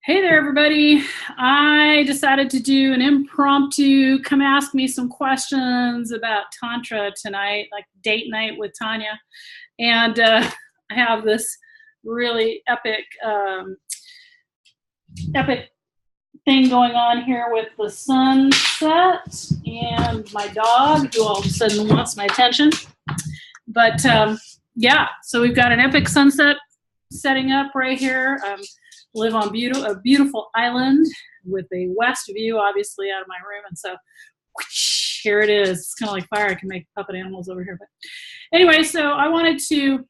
Hey there, everybody. I decided to do an impromptu come ask me some questions about Tantra tonight, like date night with Tanya. And I have this really epic thing going on here with the sunset and my dog, who all of a sudden wants my attention. But yeah, so we've got an epic sunset setting up right here. Live on a beautiful island with a west view, obviously, out of my room. And so whoosh, here it is. It's kind of like fire. I can make puppet animals over here. But anyway, so I wanted to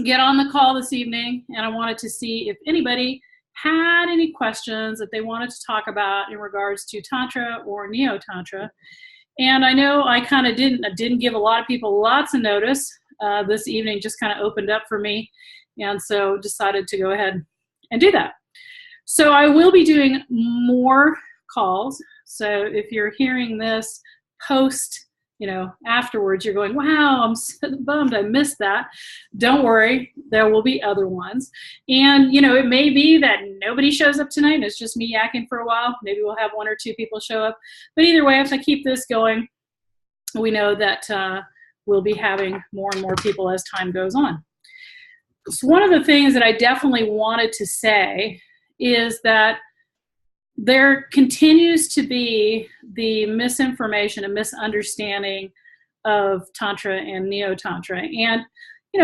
get on the call this evening, and I wanted to see if anybody had any questions that they wanted to talk about in regards to Tantra or Neo-Tantra. And I know I kind of didn't give a lot of people lots of notice. This evening just kind of opened up for me, and so decided to go ahead and do that. So I will be doing more calls. So if you're hearing this post, afterwards, you're going, wow, I'm so bummed I missed that. Don't worry, there will be other ones. And, it may be that nobody shows up tonight and it's just me yakking for a while. Maybe we'll have one or two people show up. But either way, if I keep this going, we know that we'll be having more and more people as time goes on. So one of the things that I definitely wanted to say is that there continues to be the misinformation and misunderstanding of Tantra and Neo-Tantra. And,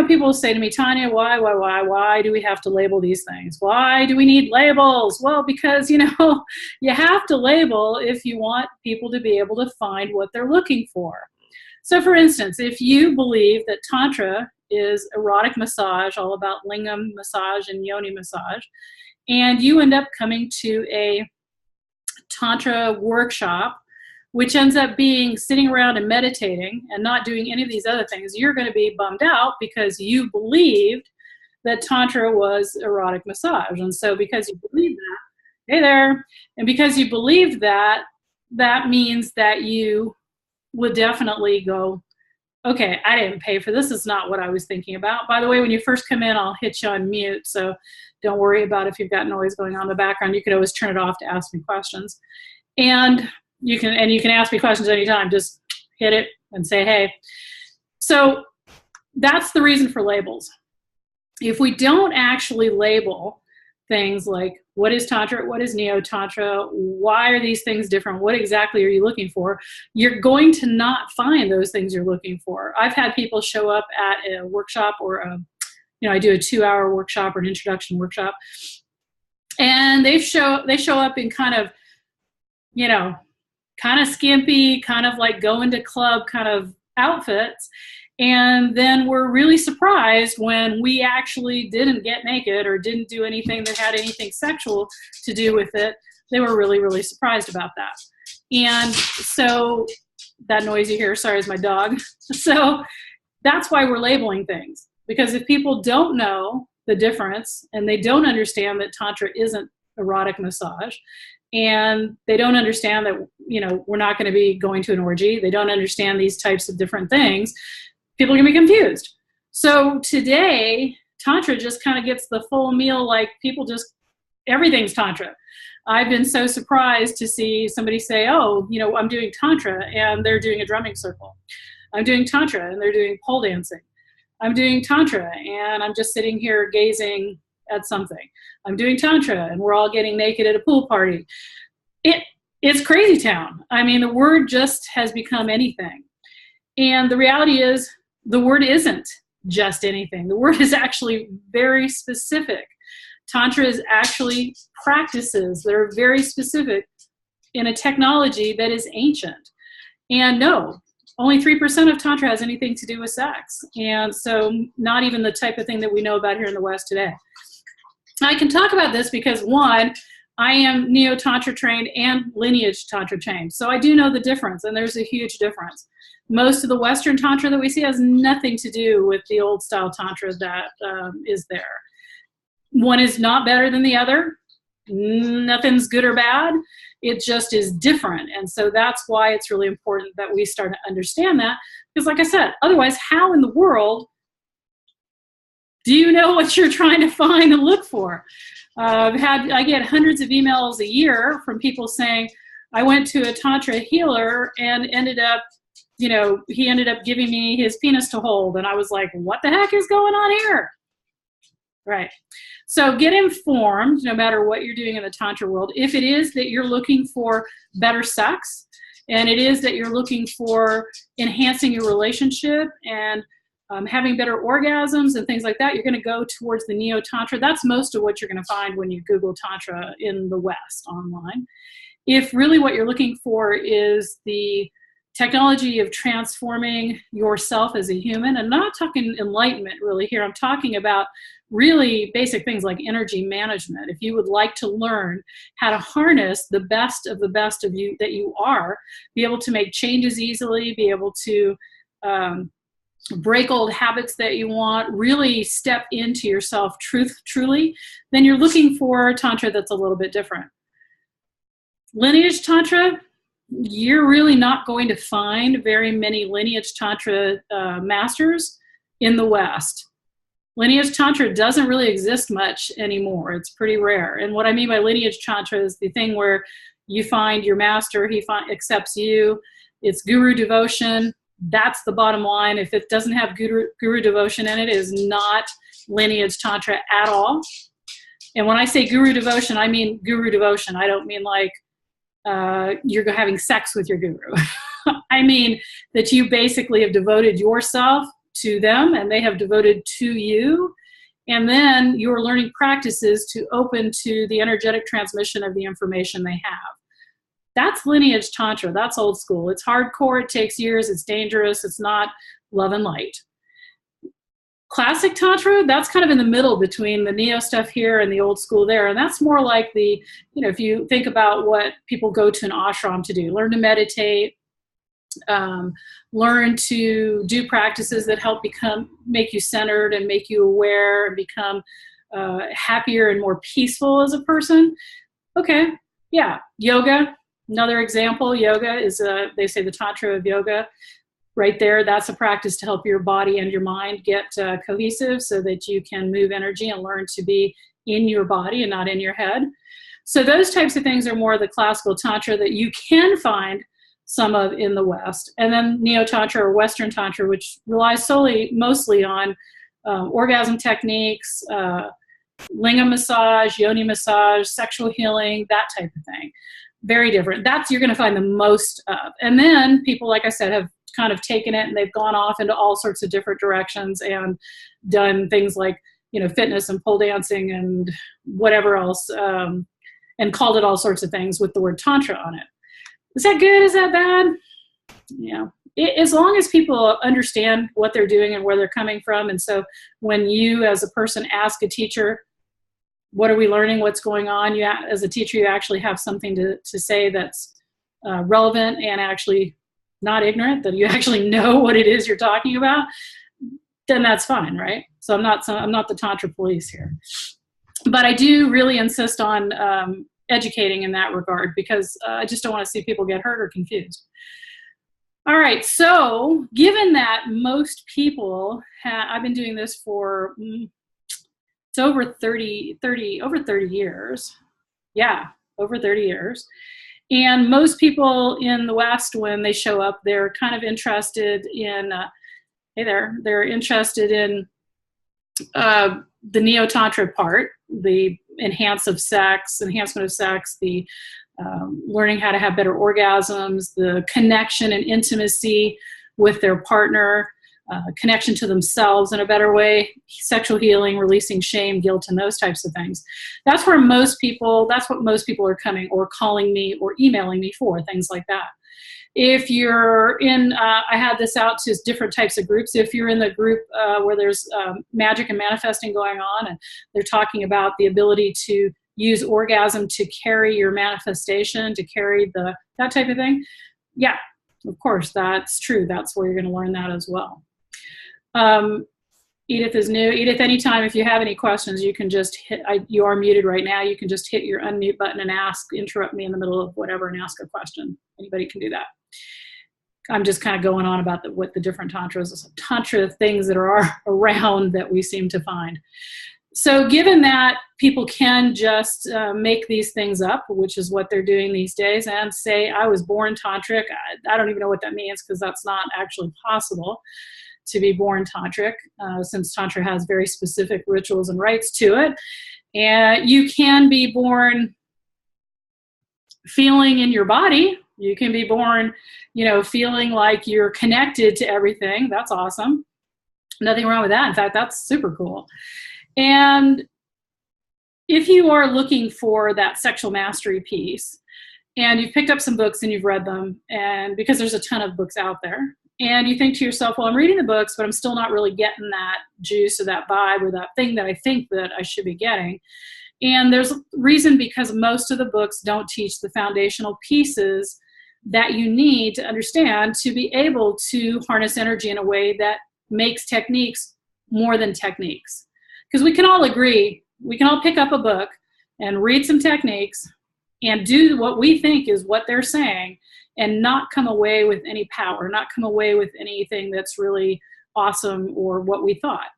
people will say to me, Tanya, why do we have to label these things? Why do we need labels? Well, because, you have to label if you want people to be able to find what they're looking for. So for instance, if you believe that Tantra is erotic massage, all about lingam massage and yoni massage, and you end up coming to a Tantra workshop, which ends up being sitting around and meditating and not doing any of these other things, you're going to be bummed out because you believed that Tantra was erotic massage. And so because you believe that, hey there, and because you believed that, that means that you would definitely go, okay, I didn't pay for this. It's not what I was thinking about. By the way, when you first come in, I'll hit you on mute. So don't worry about if you've got noise going on in the background. You can always turn it off to ask me questions. And you can ask me questions anytime. Just hit it and say, hey. So that's the reason for labels. If we don't actually label things like what is Tantra, what is Neo-Tantra, why are these things different, what exactly are you looking for, you're going to not find those things you're looking for. I've had people show up at a workshop or I do a 2-hour workshop or an introduction workshop, and they show up in kind of skimpy, kind of like going to club kind of outfits. And then we're really surprised when we actually didn't get naked or didn't do anything that had anything sexual to do with it. They were really, really surprised about that. And so that noise you hear, sorry, is my dog. So that's why we're labeling things. Because if people don't know the difference and they don't understand that Tantra isn't erotic massage, and they don't understand that, we're not going to be going to an orgy, they don't understand these types of different things, people are going to be confused. So today, Tantra just kind of gets the full meal, like everything's Tantra. I've been so surprised to see somebody say, oh, I'm doing Tantra, and they're doing a drumming circle. I'm doing Tantra, and they're doing pole dancing. I'm doing Tantra, and I'm just sitting here gazing at something. I'm doing Tantra, and we're all getting naked at a pool party. It's crazy town. I mean, the word just has become anything. And the reality is, the word isn't just anything. The word is actually very specific. Tantra is actually practices that are very specific in a technology that is ancient. And no, only 3% of Tantra has anything to do with sex. And so not even the type of thing that we know about here in the West today. I can talk about this because, one, I am Neo-Tantra trained and lineage Tantra trained. So I do know the difference, and there's a huge difference. Most of the Western Tantra that we see has nothing to do with the old style Tantra that is there. One is not better than the other. Nothing's good or bad. It just is different. And so that's why it's really important that we start to understand that. Because like I said, otherwise, how in the world Do you know what you're trying to find and look for? I get hundreds of emails a year from people saying, I went to a Tantra healer and ended up, he ended up giving me his penis to hold. And I was like, what the heck is going on here? Right. So get informed, no matter what you're doing in the Tantra world. If it is that you're looking for better sex, and it is that you're looking for enhancing your relationship and having better orgasms and things like that, you're going to go towards the Neo-Tantra. That's most of what you're going to find when you Google Tantra in the West online. If really what you're looking for is the technology of transforming yourself as a human, and I'm not talking enlightenment really here, I'm talking about really basic things like energy management. If you would like to learn how to harness the best of you that you are, be able to make changes easily, be able to break old habits that you want, really step into yourself truly, then you're looking for Tantra that's a little bit different. Lineage Tantra, you're really not going to find very many lineage Tantra masters in the West. Lineage Tantra doesn't really exist much anymore. It's pretty rare. And what I mean by lineage Tantra is the thing where you find your master, he accepts you, it's guru devotion. That's the bottom line. If it doesn't have guru devotion in it, it is not lineage Tantra at all. And when I say guru devotion, I mean guru devotion. I don't mean like you're having sex with your guru. I mean that you basically have devoted yourself to them and they have devoted to you. And then you're learning practices to open to the energetic transmission of the information they have. That's lineage Tantra. That's old school. It's hardcore. It takes years. It's dangerous. It's not love and light. Classic Tantra, that's kind of in the middle between the Neo stuff here and the old school there. And that's more like the, if you think about what people go to an ashram to do, learn to meditate, learn to do practices that help make you centered and make you aware and become happier and more peaceful as a person. Okay, yeah, yoga. Another example, yoga is, they say the Tantra of yoga. Right there, that's a practice to help your body and your mind get cohesive so that you can move energy and learn to be in your body and not in your head. So those types of things are more the classical Tantra that you can find some of in the West. And then Neo-Tantra or Western Tantra, which relies mostly on orgasm techniques, lingam massage, yoni massage, sexual healing, that type of thing. Very different. That's you're going to find the most of. And then people, like I said, have kind of taken it and they've gone off into all sorts of different directions and done things like, fitness and pole dancing and whatever else, and called it all sorts of things with the word Tantra on it. Is that good? Is that bad? As long as people understand what they're doing and where they're coming from. And so when you as a person ask a teacher, what are we learning? What's going on? You, as a teacher, you actually have something to say that's relevant and actually not ignorant, that you actually know what it is you're talking about, then that's fine, right? So I'm not the Tantra police here. But I do really insist on educating in that regard because I just don't want to see people get hurt or confused. All right, so given that most people I've been doing this for it's over 30 years. Yeah, over 30 years. And most people in the West, when they show up, they're kind of interested in, they're interested in the Neo-Tantra part, the enhancement of sex, the learning how to have better orgasms, the connection and intimacy with their partner, connection to themselves in a better way, sexual healing, releasing shame, guilt, and those types of things. That's what most people are coming or calling me or emailing me for, things like that. If you're in, I had this out to different types of groups. If you're in the group where there's magic and manifesting going on, and they're talking about the ability to use orgasm to carry your manifestation, to carry that type of thing, yeah, of course, that's true. That's where you're going to learn that as well. Edith is new. Edith, anytime if you have any questions, you can just hit, you are muted right now, you can just hit your unmute button and interrupt me in the middle of whatever and ask a question. Anybody can do that. I'm just kind of going on about what the different tantra things that are around that we seem to find. So given that people can just make these things up, which is what they're doing these days, and say, I was born tantric, I don't even know what that means, because that's not actually possible to be born tantric, since tantra has very specific rituals and rites to it. And you can be born feeling in your body. You can be born, feeling like you're connected to everything. That's awesome. Nothing wrong with that. In fact, that's super cool. And if you are looking for that sexual mastery piece, and you've picked up some books and you've read them, and because there's a ton of books out there, and you think to yourself, well, I'm reading the books, but I'm still not really getting that juice or that vibe or that thing that I think that I should be getting. And there's a reason, because most of the books don't teach the foundational pieces that you need to understand to be able to harness energy in a way that makes techniques more than techniques. Because we can all agree, we can all pick up a book and read some techniques and do what we think is what they're saying, and not come away with any power, not come away with anything that's really awesome or what we thought.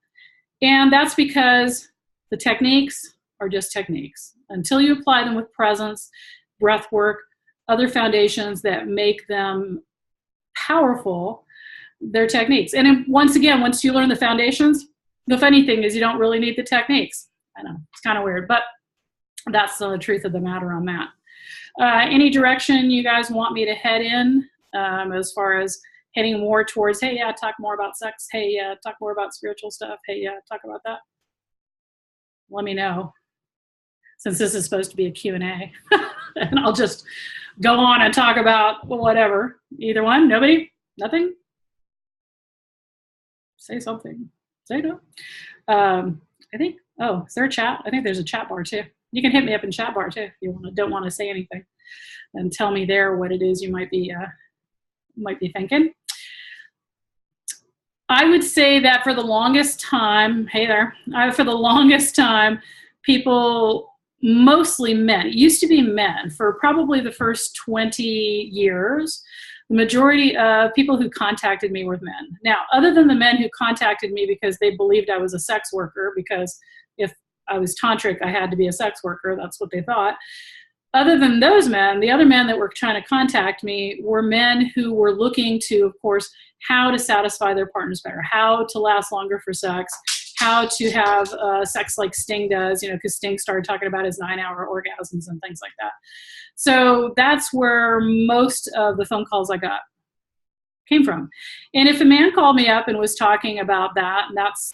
And that's because the techniques are just techniques. Until you apply them with presence, breath work, other foundations that make them powerful, they're techniques. And once again, once you learn the foundations, the funny thing is you don't really need the techniques. I know, it's kind of weird, but that's the truth of the matter on that. Any direction you guys want me to head in, as far as heading more towards, hey, yeah, talk more about sex. Hey, yeah, talk more about spiritual stuff. Hey, yeah, talk about that. Let me know, since this is supposed to be a Q&A. And I'll just go on and talk about whatever. Either one? Nobody? Nothing? Say something. Say no. I think, is there a chat? I think there's a chat bar too. You can hit me up in chat bar too if you don't want to say anything, and tell me there what it is you might be thinking. I would say that for the longest time, hey there, for the longest time, people, mostly men, it used to be men, for probably the first 20 years, the majority of people who contacted me were men. Now, other than the men who contacted me because they believed I was a sex worker, because if I was tantric, I had to be a sex worker, that's what they thought. Other than those men, the other men that were trying to contact me were men who were looking to, of course, how to satisfy their partners better, how to last longer for sex, how to have sex like Sting does, because Sting started talking about his 9-hour orgasms and things like that. So that's where most of the phone calls I got came from. And if a man called me up and was talking about that, and that's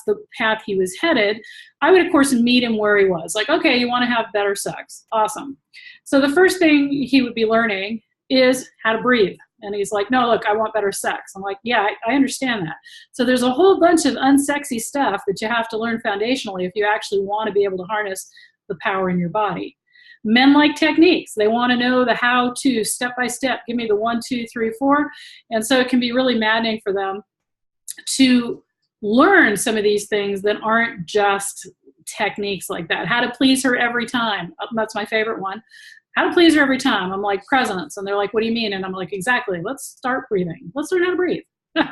the path he was headed, I would, of course, meet him where he was. Like, okay, you want to have better sex. Awesome. So the first thing he would be learning is how to breathe. And he's like, no, look, I want better sex. I'm like, yeah, I understand that. So there's a whole bunch of unsexy stuff that you have to learn foundationally if you actually want to be able to harness the power in your body. Men like techniques. They want to know the how to, step by step. Give me the 1, 2, 3, 4. And so it can be really maddening for them to learn some of these things that aren't just techniques like that. How to please her every time. That's my favorite one. How to please her every time. I'm like, presence. And they're like, what do you mean? And I'm like, exactly. Let's start breathing. Let's learn how to breathe. No,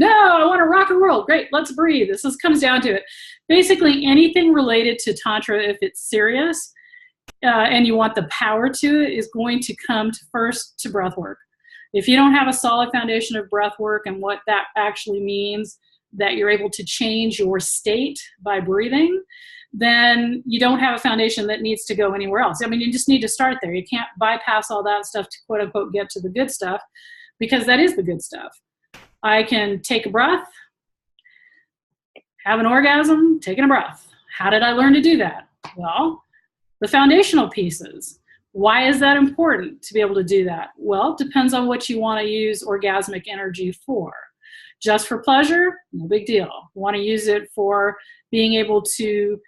I want to rock and roll. Great, let's breathe. This comes down to it. Basically, anything related to Tantra, if it's serious, and you want the power to it, is going to come first to breath work. If you don't have a solid foundation of breath work and what that actually means, that you're able to change your state by breathing, then you don't have a foundation that needs to go anywhere else. I mean, you just need to start there. You can't bypass all that stuff to quote unquote get to the good stuff, because that is the good stuff. I can take a breath, have an orgasm, taking a breath. How did I learn to do that? Well, the foundational pieces. Why is that important to be able to do that? Well, it depends on what you want to use orgasmic energy for. Just for pleasure, no big deal. Want to use it for being able to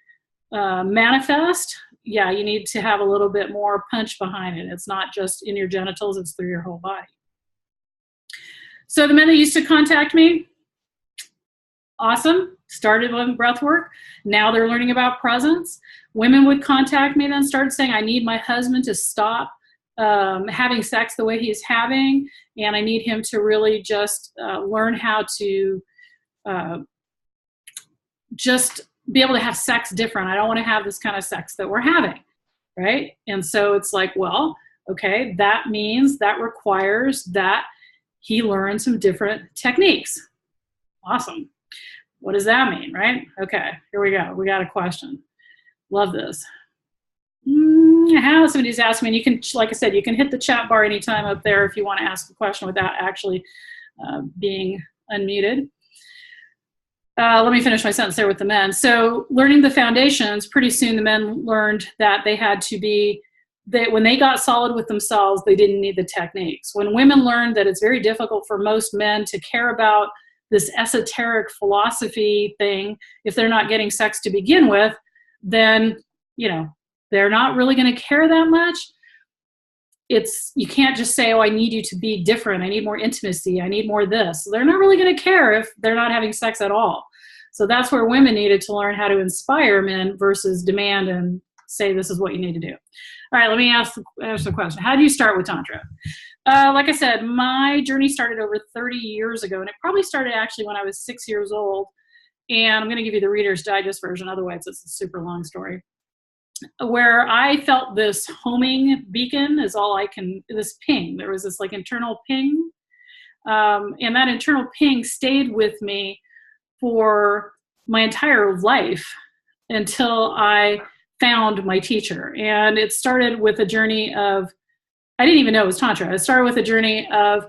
manifest? Yeah, you need to have a little bit more punch behind it. It's not just in your genitals, it's through your whole body. So the men that used to contact me, awesome, started with breath work. Now they're learning about presence. Women would contact me, then started saying, I need my husband to stop having sex the way he's having, and I need him to really just learn how to just be able to have sex different. I don't want to have this kind of sex that we're having, right? And so it's like, well, okay, that means that requires that he learn some different techniques. Awesome. What does that mean, right? Okay, here we go. We got a question. Love this. How somebody's asking me, you can, like I said, you can hit the chat bar anytime up there if you want to ask a question without actually being unmuted. Let me finish my sentence there with the men. So learning the foundations, pretty soon the men learned that they had to be, that when they got solid with themselves, they didn't need the techniques. When women learned that it's very difficult for most men to care about this esoteric philosophy thing, if they're not getting sex to begin with, then, you know, they're not really going to care that much. You can't just say, oh, I need you to be different. I need more intimacy. I need more this. They're not really going to care if they're not having sex at all. So that's where women needed to learn how to inspire men versus demand and say, this is what you need to do. All right, let me ask the question. How do you start with Tantra? Like I said, my journey started over 30 years ago, and it probably started actually when I was 6 years old. And I'm going to give you the Reader's Digest version. Otherwise, it's a super long story. Where I felt this homing beacon is all I can, this ping. There was this like internal ping. And that internal ping stayed with me for my entire life until I found my teacher. And it started with a journey of, I didn't even know it was Tantra. It started with a journey of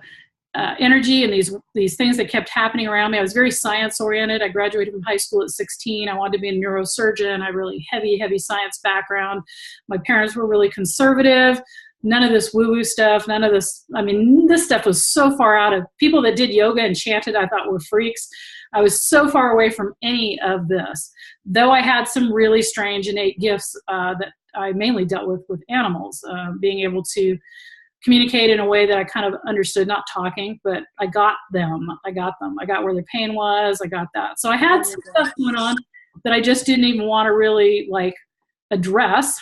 energy and these things that kept happening around me. I was very science oriented. I graduated from high school at 16. I wanted to be a neurosurgeon. I had a really heavy science background. My parents were really conservative. None of this woo-woo stuff, none of this, I mean, this stuff was so far out of, people that did yoga and chanted I thought were freaks. I was so far away from any of this, though I had some really strange innate gifts that I mainly dealt with animals, being able to communicate in a way that I kind of understood, not talking, but I got them. I got where their pain was. I got that. So I had some stuff going on that I just didn't even want to really like address.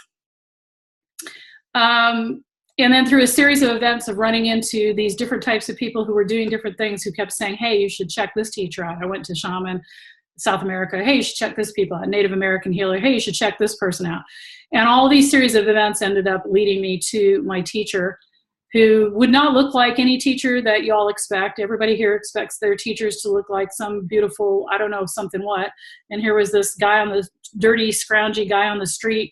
And then through a series of events of running into these different types of people who were doing different things, who kept saying, hey, you should check this teacher out. I went to shaman, South America. Hey, you should check this people out. Native American healer. Hey, you should check this person out. And all these series of events ended up leading me to my teacher, who would not look like any teacher that you all expect. Everybody here expects their teachers to look like some beautiful, I don't know, something what. And here was this guy on the dirty, scroungy guy on the street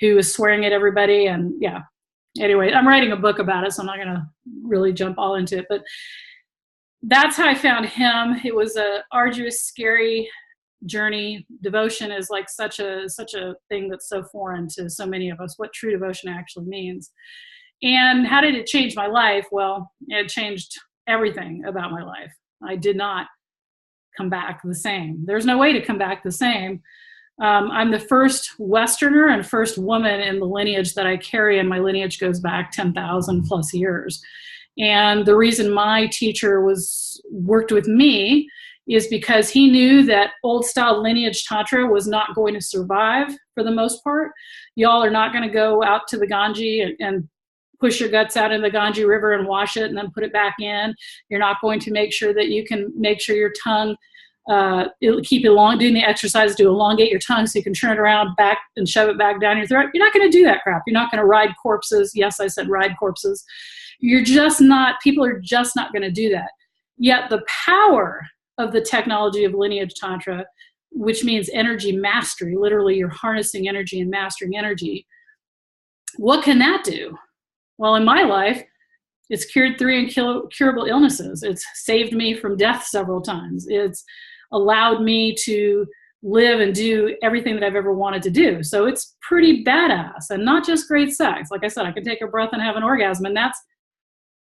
who was swearing at everybody. And yeah, anyway, I'm writing a book about it, so I'm not going to really jump all into it. But that's how I found him. It was a arduous, scary journey. Devotion is like such a thing that's so foreign to so many of us, what true devotion actually means. And how did it change my life? Well, it changed everything about my life. I did not come back the same. There's no way to come back the same. I'm the first Westerner and first woman in the lineage that I carry, and my lineage goes back 10,000 plus years. And the reason my teacher worked with me is because he knew that old style lineage Tantra was not going to survive for the most part. Y'all are not going to go out to the Ganges and push your guts out in the Ganges River and wash it and then put it back in. You're not going to make sure that you can make sure your tongue, keep it long, doing the exercise to elongate your tongue so you can turn it around back and shove it back down your throat. You're not going to do that crap. You're not going to ride corpses. Yes, I said ride corpses. You're just not, people are just not going to do that. Yet the power of the technology of lineage Tantra, which means energy mastery, literally you're harnessing energy and mastering energy. What can that do? Well, in my life, it's cured 3 incurable illnesses. It's saved me from death several times. It's allowed me to live and do everything that I've ever wanted to do. So it's pretty badass, and not just great sex. Like I said, I can take a breath and have an orgasm, and that's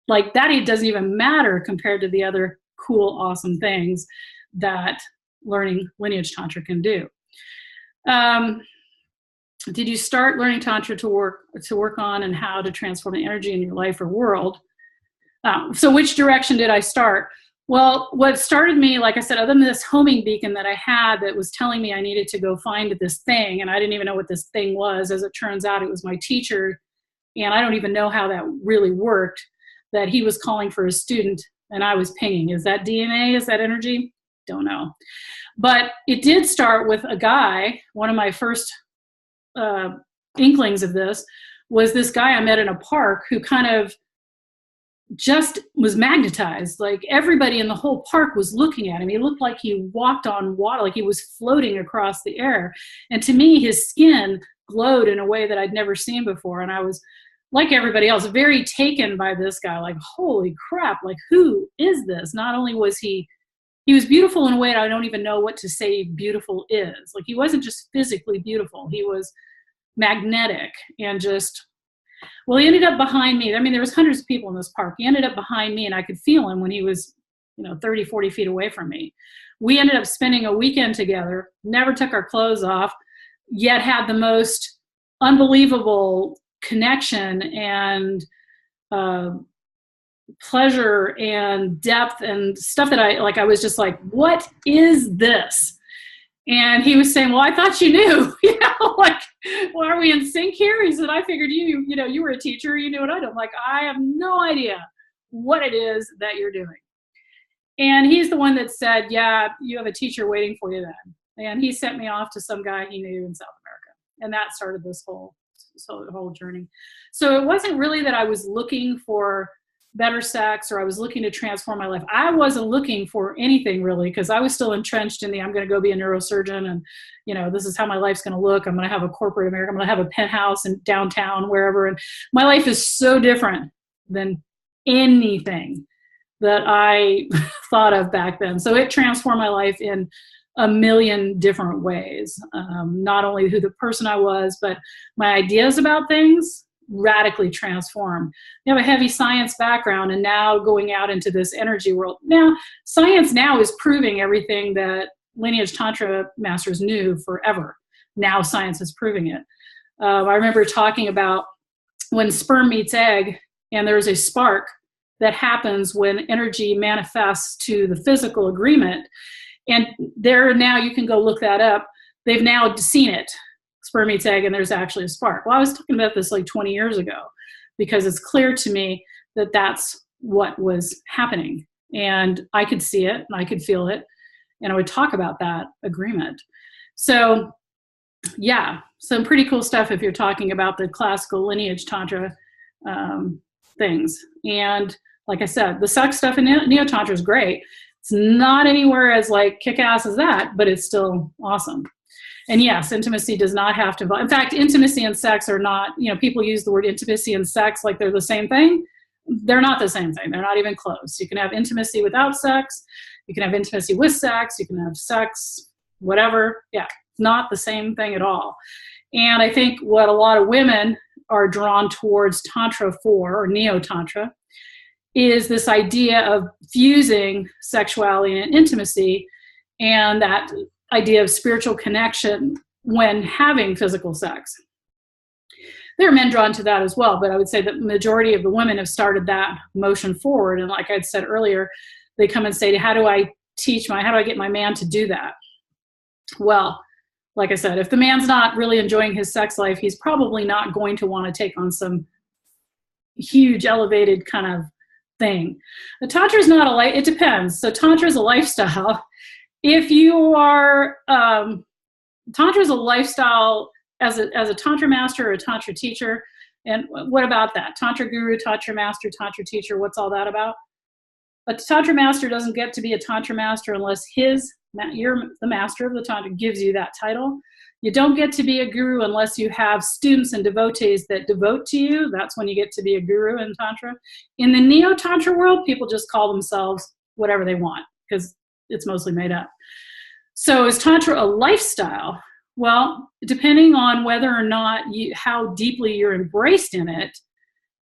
like that. It doesn't even matter compared to the other cool, awesome things that learning lineage Tantra can do. Did you start learning Tantra to work on and how to transform the energy in your life or world? So which direction did I start? Well, what started me, like I said, other than this homing beacon that I had that was telling me I needed to go find this thing, and I didn't even know what this thing was. As it turns out, it was my teacher, And I don't even know how that really worked, that he was calling for a student and I was pinging. Is that DNA? Is that energy? Don't know. But it did start with a guy. One of my first inklings of this was this guy I met in a park who kind of just was magnetized. Like everybody in the whole park was looking at him. He looked like he walked on water, like he was floating across the air. And to me, his skin glowed in a way that I'd never seen before. And I was, like everybody else, very taken by this guy. Like, holy crap, like who is this? Not only was he was beautiful in a way that I don't even know what to say beautiful is. Like he wasn't just physically beautiful. He was magnetic and just, well, he ended up behind me. I mean, there was hundreds of people in this park. He ended up behind me and I could feel him when he was, 30, 40 feet away from me. We ended up spending a weekend together, never took our clothes off, yet had the most unbelievable connection and pleasure and depth and stuff that I was just like, what is this? And he was saying, well, I thought you knew, like, well, are we in sync here? He said, I figured you were a teacher, you knew what I do. I'm like, I have no idea what it is that you're doing. And he's the one that said, yeah, you have a teacher waiting for you then. And he sent me off to some guy he knew in South America. And that started this whole journey. So it wasn't really that I was looking for better sex or I was looking to transform my life. I wasn't looking for anything really, because I was still entrenched in I'm going to go be a neurosurgeon and, this is how my life's going to look. I'm going to have a corporate America. I'm going to have a penthouse in downtown, wherever. And my life is so different than anything that I thought of back then. So it transformed my life in a million different ways. Not only who the person I was, but my ideas about things radically transformed. You have a heavy science background and now going out into this energy world. Now, science now is proving everything that lineage Tantra masters knew forever. Now science is proving it. I remember talking about when sperm meets egg and there's a spark that happens when energy manifests to the physical agreement. And there now, you can go look that up. They've now seen it. Sperm meets egg and there's actually a spark. Well, I was talking about this like 20 years ago because it's clear to me that that's what was happening. And I could see it and I could feel it. And I would talk about that agreement. So yeah, some pretty cool stuff if you're talking about the classical lineage Tantra things. And like I said, the sex stuff in Neo-Tantra is great. It's not anywhere as like kick-ass as that, but it's still awesome. And yes, intimacy does not have to involve. In fact, intimacy and sex are not, people use the word intimacy and sex like they're the same thing. They're not the same thing. They're not even close. You can have intimacy without sex. You can have intimacy with sex. You can have sex, whatever. Yeah, it's not the same thing at all. And I think what a lot of women are drawn towards Tantra for, or Neo-Tantra, is this idea of fusing sexuality and intimacy and that idea of spiritual connection when having physical sex. There are men drawn to that as well, but I would say that the majority of the women have started that motion forward. And like I'd said earlier, they come and say, how do I get my man to do that? Well, like I said, if the man's not really enjoying his sex life, he's probably not going to want to take on some huge elevated kind of thing. The Tantra is not it depends. So Tantra is a lifestyle. If you are, Tantra is a lifestyle as a Tantra master or a Tantra teacher. And what about that? Tantra guru, Tantra master, Tantra teacher, what's all that about? A Tantra master doesn't get to be a Tantra master unless you're the master of the Tantra gives you that title. You don't get to be a guru unless you have students and devotees that devote to you. That's when you get to be a guru in Tantra. In the Neo-Tantra world, people just call themselves whatever they want because it's mostly made up. So is Tantra a lifestyle? Well, depending on whether or not how deeply you're embraced in it,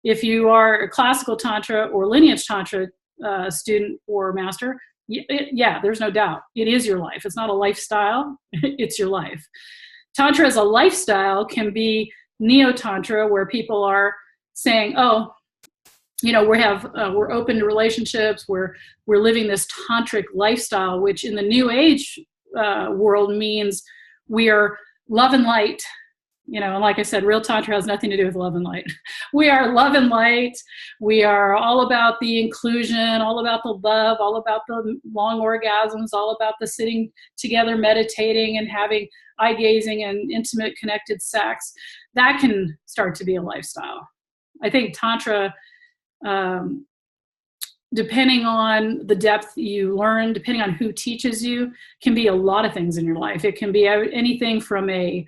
if you are a classical Tantra or lineage Tantra student or master, yeah, there's no doubt. It is your life. It's not a lifestyle. It's your life. Tantra as a lifestyle can be Neo-Tantra, where people are saying, oh, we're open to relationships, we're living this tantric lifestyle, which in the New Age world means we are love and light, And like I said, real Tantra has nothing to do with love and light. We are love and light. We are all about the inclusion, all about the love, all about the long orgasms, all about the sitting together, meditating and having eye gazing and intimate connected sex. That can start to be a lifestyle. I think Tantra, depending on the depth you learn, depending on who teaches you, can be a lot of things in your life. It can be anything from a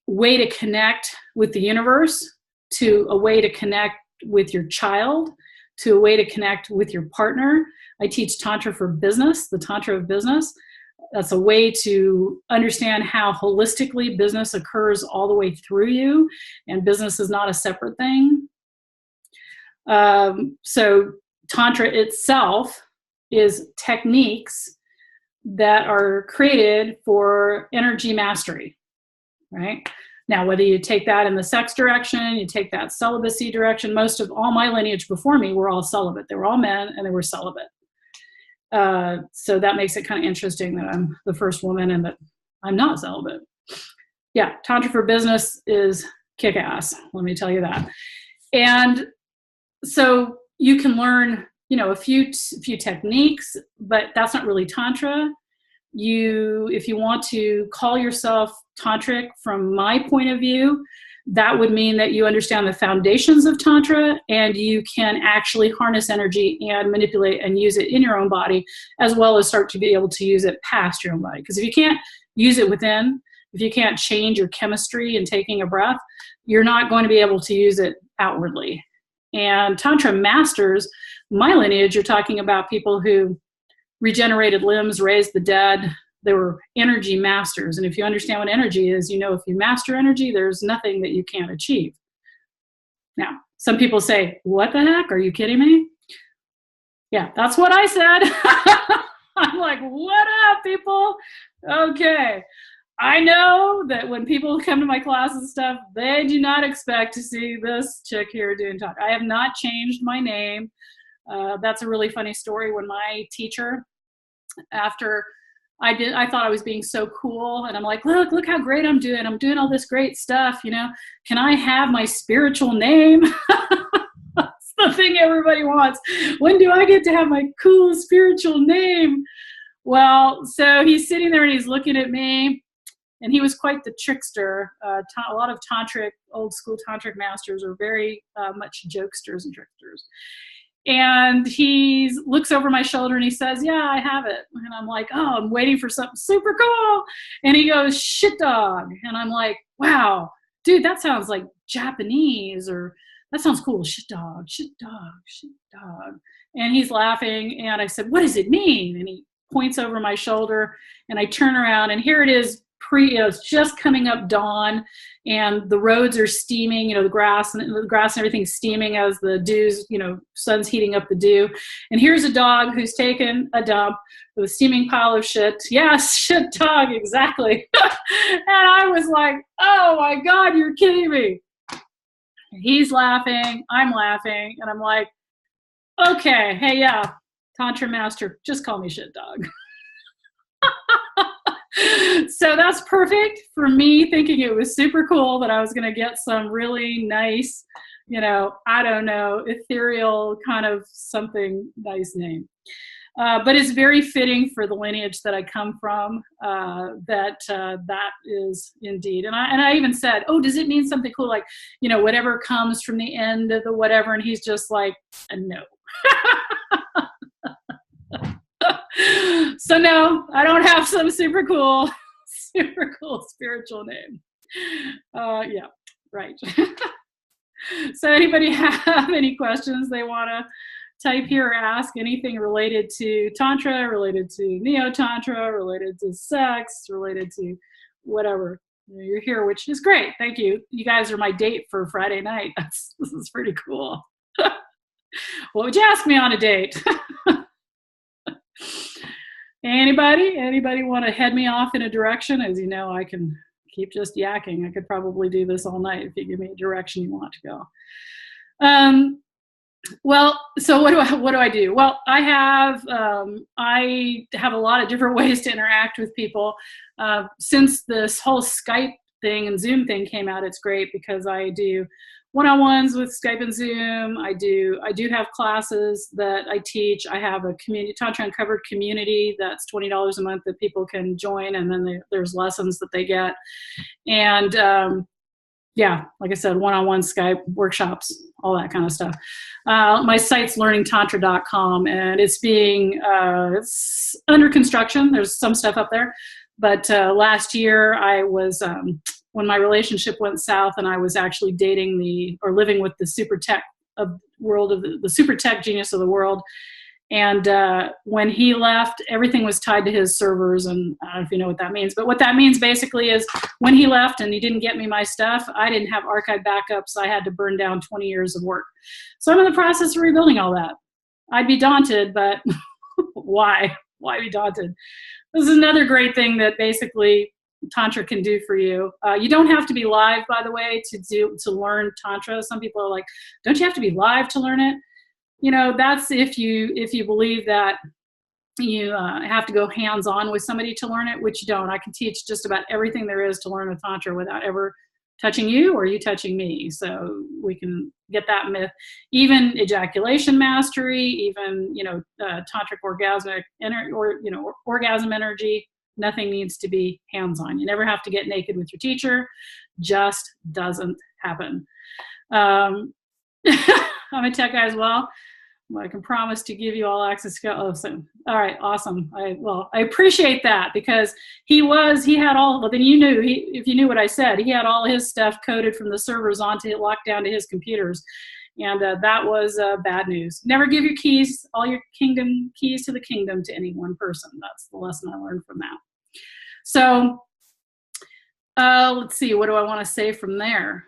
way to connect with the universe, to a way to connect with your child, to a way to connect with your partner. I teach Tantra for business, the Tantra of business. That's a way to understand how holistically business occurs all the way through you, and business is not a separate thing. So Tantra itself is techniques that are created for energy mastery. Right? Now, whether you take that in the sex direction, you take that celibacy direction, most of all my lineage before me were all celibate. They were all men and they were celibate. So that makes it kind of interesting that I'm the first woman and that I'm not celibate. Yeah, Tantra for business is kick-ass, let me tell you that. And so you can learn, a few techniques, but that's not really Tantra. If you want to call yourself tantric from my point of view, that would mean that you understand the foundations of Tantra and you can actually harness energy and manipulate and use it in your own body, as well as start to be able to use it past your own body. Because if you can't use it within, if you can't change your chemistry in taking a breath, you're not going to be able to use it outwardly. And Tantra masters, my lineage, you're talking about people who regenerated limbs, raised the dead. They were energy masters. And if you understand what energy is, if you master energy, there's nothing that you can't achieve. Now, some people say, what the heck? Are you kidding me? Yeah, that's what I said. I'm like, what up, people? Okay. I know that when people come to my class and stuff, they do not expect to see this chick here doing talk. I have not changed my name. That's a really funny story. When my teacher, after I thought I was being so cool, and I'm like, look how great I'm doing. I'm doing all this great stuff, Can I have my spiritual name? That's the thing everybody wants. When do I get to have my cool spiritual name? Well, so he's sitting there and he's looking at me, and he was quite the trickster. A lot of old school tantric masters are very much jokesters and tricksters. And he looks over my shoulder and he says, yeah, I have it. And I'm like, oh, I'm waiting for something super cool. And he goes, shit dog. And I'm like, wow, dude, that sounds like Japanese, or that sounds cool. Shit dog, shit dog, shit dog. And he's laughing. And I said, what does it mean? And he points over my shoulder, and I turn around, and here it is. It's just coming up dawn, and the roads are steaming, the grass and everything's steaming as the dew's, sun's heating up the dew. And here's a dog who's taken a dump with a steaming pile of shit. Yes, shit dog, exactly. And I was like, oh my God, you're kidding me. And he's laughing, I'm laughing, and I'm like, okay, hey, yeah, Tantra master, just call me shit dog. So that's perfect for me, thinking it was super cool that I was going to get some really nice, I don't know, ethereal kind of something nice name. But it's very fitting for the lineage that I come from, that is indeed. And I even said, oh, does it mean something cool? Like, whatever comes from the end of the whatever. And he's just like, no. So no, I don't have some super cool spiritual name. Yeah, right. So anybody have any questions they want to type here or ask, anything related to Tantra, related to Neo-Tantra, related to sex, related to whatever. You're here, which is great. Thank you. You guys are my date for Friday night. This is pretty cool. What would you ask me on a date? Anybody want to head me off in a direction? As you know, I can keep just yakking. I could probably do this all night if you give me a direction you want to go. Well, so what do I do? Well, I have a lot of different ways to interact with people. Since this whole Skype thing and Zoom thing came out, it's great because I do one-on-ones with Skype and Zoom. I do have classes that I teach. I have a community, Tantra Uncovered community, that's $20 a month that people can join, and then there's lessons that they get. And yeah, like I said, one-on-one Skype workshops, all that kind of stuff. My site's learningtantra.com, and it's it's under construction. There's some stuff up there. But last year I was, when my relationship went south and I was actually dating living with the super tech of world of the super tech genius of the world. And when he left, everything was tied to his servers. And I don't know if you know what that means, but what that means basically is when he left and he didn't get me my stuff, I didn't have archive backups. I had to burn down 20 years of work. So I'm in the process of rebuilding all that. I'd be daunted, but why? Why be daunted? This is another great thing that basically Tantra can do for you. You don't have to be live, by the way, to learn Tantra. Some people are like, don't you have to be live to learn it? You know, that's if you believe that you have to go hands-on with somebody to learn it, which you don't. I can teach just about everything there is to learn a Tantra without ever touching you or you touching me. So we can get that myth. Even ejaculation mastery, even, tantric orgasmic orgasm energy, nothing needs to be hands-on. You never have to get naked with your teacher. Just doesn't happen. I'm a tech guy as well. I can promise to give you all access to all right, awesome. I appreciate that because he had all, well, then if you knew what I said, he had all his stuff coded from the servers locked down to his computers. And that was bad news. Never give your keys, all your keys to the kingdom to any one person. That's the lesson I learned from that. So let's see, what do I want to say from there?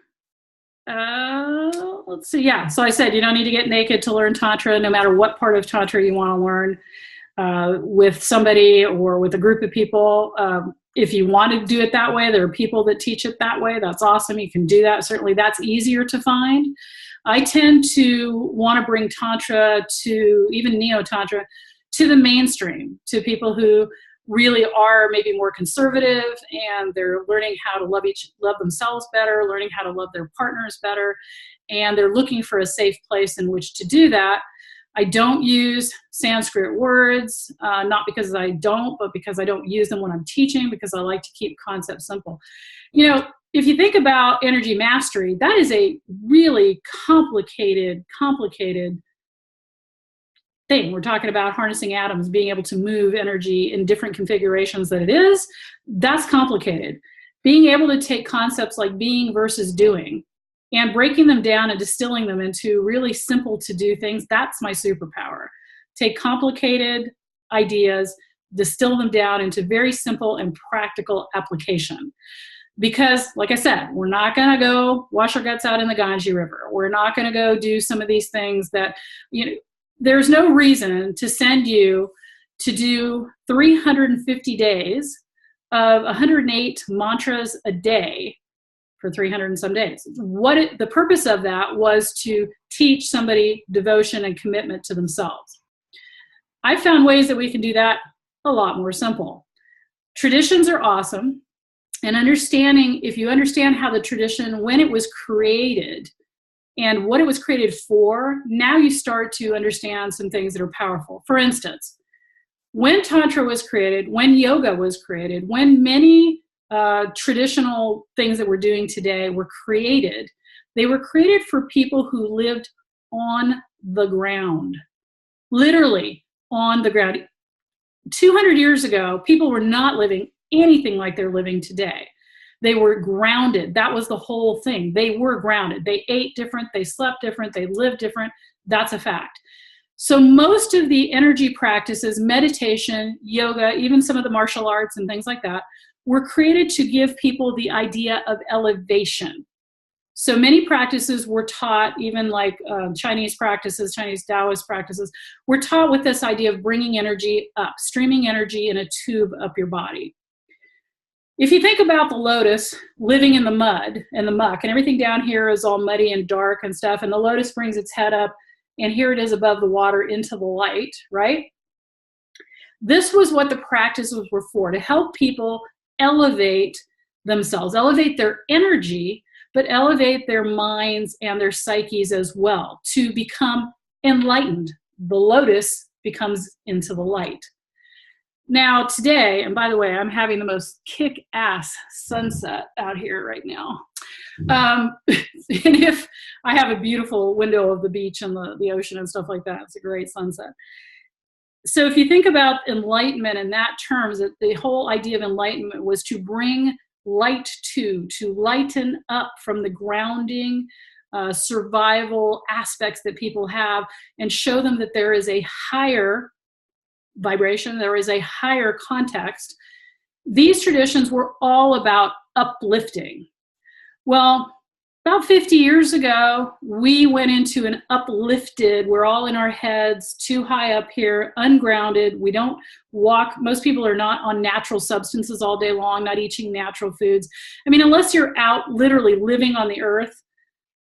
Let's see. Yeah. So I said, you don't need to get naked to learn Tantra, no matter what part of Tantra you want to learn with somebody or with a group of people. If you want to do it that way, there are people that teach it that way. That's awesome. You can do that. Certainly that's easier to find. I tend to want to bring Tantra to, even Neo-Tantra, to the mainstream, to people who really are maybe more conservative and they're learning how to love themselves better, learning how to love their partners better, and they're looking for a safe place in which to do that. I don't use Sanskrit words, not because I don't, but because I don't use them when I'm teaching, because I like to keep concepts simple. You know, if you think about energy mastery, that is a really complicated thing. We're talking about harnessing atoms, being able to move energy in different configurations that it is. That's complicated. Being able to take concepts like being versus doing and breaking them down and distilling them into really simple to do things, that's my superpower. Take complicated ideas, distill them down into very simple and practical application. Because, like I said, we're not going to go wash our guts out in the Ganges River. We're not going to go do some of these things that, there's no reason to send you to do 350 days of 108 mantras a day for 300 and some days. The purpose of that was to teach somebody devotion and commitment to themselves. I found ways that we can do that a lot more simple. Traditions are awesome. And if you understand how the tradition, when it was created, and what it was created for, now you start to understand some things that are powerful. For instance, when Tantra was created, when yoga was created, when many traditional things that we're doing today were created, they were created for people who lived on the ground, literally on the ground. 200 years ago, people were not living anything like they're living today. They were grounded. That was the whole thing. They were grounded. They ate different. They slept different. They lived different. That's a fact. So most of the energy practices, meditation, yoga, even some of the martial arts and things like that, were created to give people the idea of elevation. So many practices were taught, even like Chinese practices, Chinese Taoist practices, were taught with this idea of bringing energy up, streaming energy in a tube up your body. If you think about the lotus living in the mud and the muck, and everything down here is all muddy and dark and stuff, and the lotus brings its head up, and here it is above the water into the light, right? This was what the practices were for, to help people elevate themselves, elevate their energy, but elevate their minds and their psyches as well to become enlightened. The lotus becomes into the light. Now today, and by the way, I'm having the most kick-ass sunset out here right now. And if I have a beautiful window of the beach and the ocean and stuff like that, it's a great sunset. So if you think about enlightenment in that terms, the whole idea of enlightenment was to bring light to lighten up from the grounding, survival aspects that people have and show them that there is a higher vibration, there is a higher context. These traditions were all about uplifting. Well, about 50 years ago, we went into an uplifted, we're all in our heads, too high up here, ungrounded. We don't walk. Most people are not on natural substances all day long, not eating natural foods. I mean, unless you're out literally living on the earth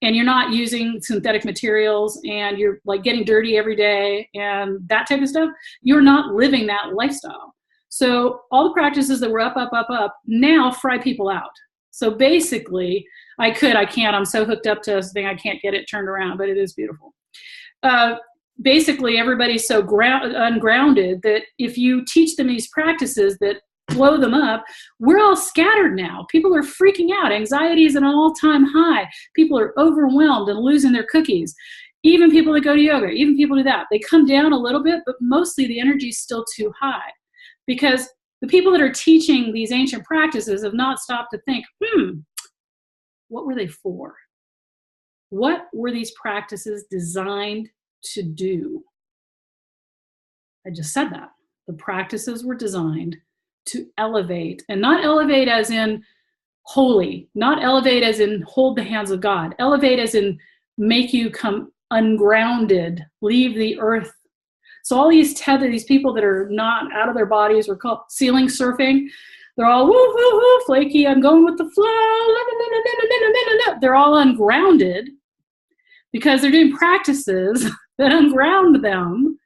and you're not using synthetic materials and you're like getting dirty every day and that type of stuff, you're not living that lifestyle. So all the practices that were up, now fry people out. So basically, I can't, I'm so hooked up to this thing, I can't get it turned around, but it is beautiful. Basically, everybody's so ungrounded that if you teach them these practices that blow them up, we're all scattered now. People are freaking out. Anxiety is at an all-time high. People are overwhelmed and losing their cookies. Even people that go to yoga, even people do that. They come down a little bit, but mostly the energy is still too high because the people that are teaching these ancient practices have not stopped to think, what were they for? What were these practices designed to do? I just said that. The practices were designed to elevate, and not elevate as in holy, not elevate as in hold the hands of God, elevate as in make you come ungrounded, leave the earth. So all these people that are not out of their bodies, we're called ceiling surfing. They're all woo, woo, woo, flaky, I'm going with the flow. They're all ungrounded because they're doing practices that unground them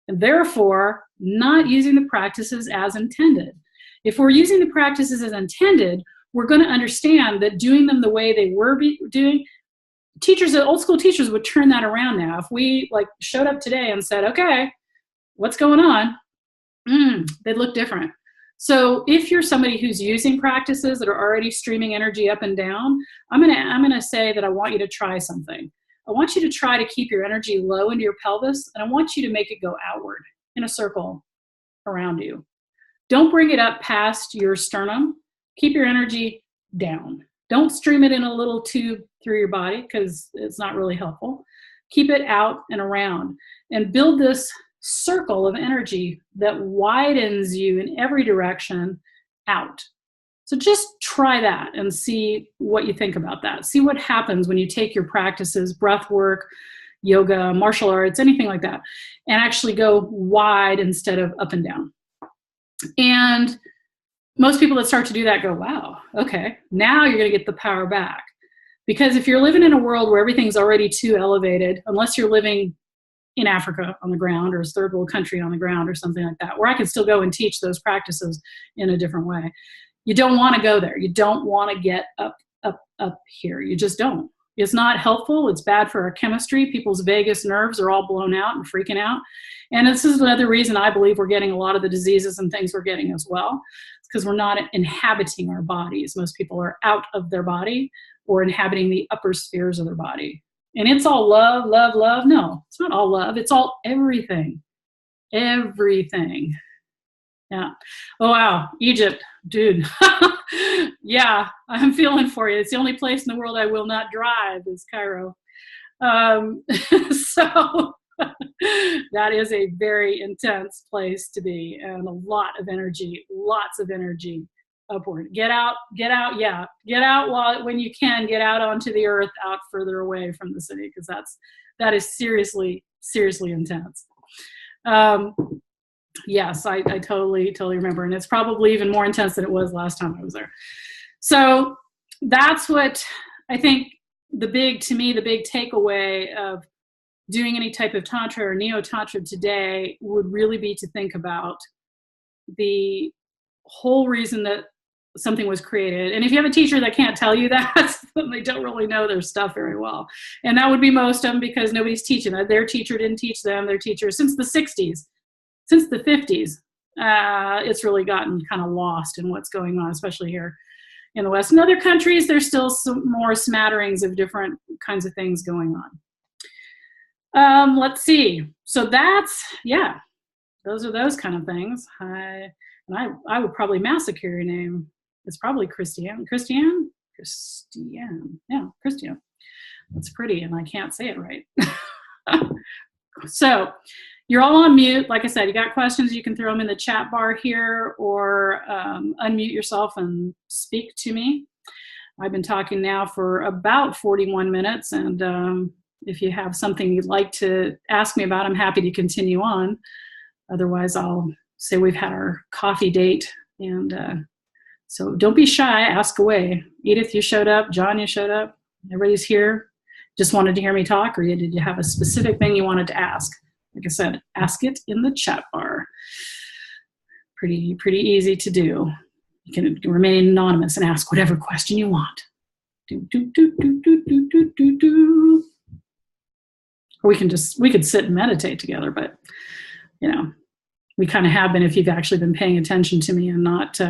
and therefore not using the practices as intended. If we're using the practices as intended, we're going to understand that doing them the way they were doing, teachers, old school teachers would turn that around now. If we like showed up today and said, okay, what's going on? They'd look different. So if you're somebody who's using practices that are already streaming energy up and down, I'm gonna say that I want you to try something. I want you to try to keep your energy low into your pelvis, and I want you to make it go outward in a circle around you. Don't bring it up past your sternum. Keep your energy down. Don't stream it in a little tube through your body because it's not really helpful. Keep it out and around and build this circle of energy that widens you in every direction out. So just try that and see what you think about that. See what happens when you take your practices, breath work, yoga, martial arts, anything like that, and actually go wide instead of up and down. And most people that start to do that go, wow, okay, now you're going to get the power back. Because if you're living in a world where everything's already too elevated, unless you're living in Africa on the ground or a third world country on the ground or something like that, where I can still go and teach those practices in a different way. You don't want to go there. You don't want to get up here. You just don't. It's not helpful. It's bad for our chemistry. People's vagus nerves are all blown out and freaking out. And this is another reason I believe we're getting a lot of the diseases and things we're getting as well. It's because we're not inhabiting our bodies. Most people are out of their body or inhabiting the upper spheres of their body. And it's all love, love, love. No, it's not all love. It's all everything. Everything. Yeah. Oh, wow. Egypt, dude. Yeah, I'm feeling for you. It's the only place in the world I will not drive is Cairo. So that is a very intense place to be and a lot of energy, lots of energy upward. Get out, yeah. Get out when you can, get out onto the earth, out further away from the city, because that is seriously, seriously intense. Yes, I totally remember. And it's probably even more intense than it was last time I was there. So that's what I think the big takeaway of doing any type of Tantra or Neo-Tantra today would really be to think about the whole reason that something was created. And if you have a teacher that can't tell you that, then they don't really know their stuff very well. And that would be most of them, because nobody's teaching that. Their teacher didn't teach them. Their teacher, since the 60s, since the 50s, it's really gotten kind of lost in what's going on, especially here in the West. In other countries, there's still some more smatterings of different kinds of things going on. Let's see. So that's, yeah, those are those kind of things. I would probably massacre your name. It's probably Christiane. Christiane? Christiane. Yeah, Christiane. That's pretty, and I can't say it right. So you're all on mute. Like I said, you got questions, you can throw them in the chat bar here, or unmute yourself and speak to me. I've been talking now for about 41 minutes, and if you have something you'd like to ask me about, I'm happy to continue on. Otherwise, I'll say we've had our coffee date, and so don't be shy, ask away. Edith, you showed up. John, you showed up. Everybody's here. Just wanted to hear me talk, or did you have a specific thing you wanted to ask? Like I said, ask it in the chat bar. Pretty easy to do. You can remain anonymous and ask whatever question you want. Or we could sit and meditate together, but you know, we kind of have been if you've actually been paying attention to me and not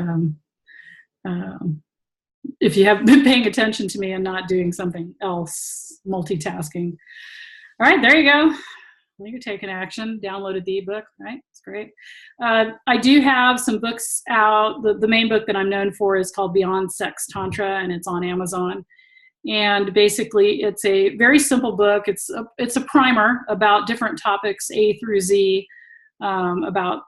if you have been paying attention to me and not doing something else, multitasking. All right, there you go. Well, you're taking action. Downloaded the ebook, right? It's great. I do have some books out. The main book that I'm known for is called Beyond Sex Tantra, and it's on Amazon. And basically, it's a very simple book. It's a primer about different topics, A through Z, about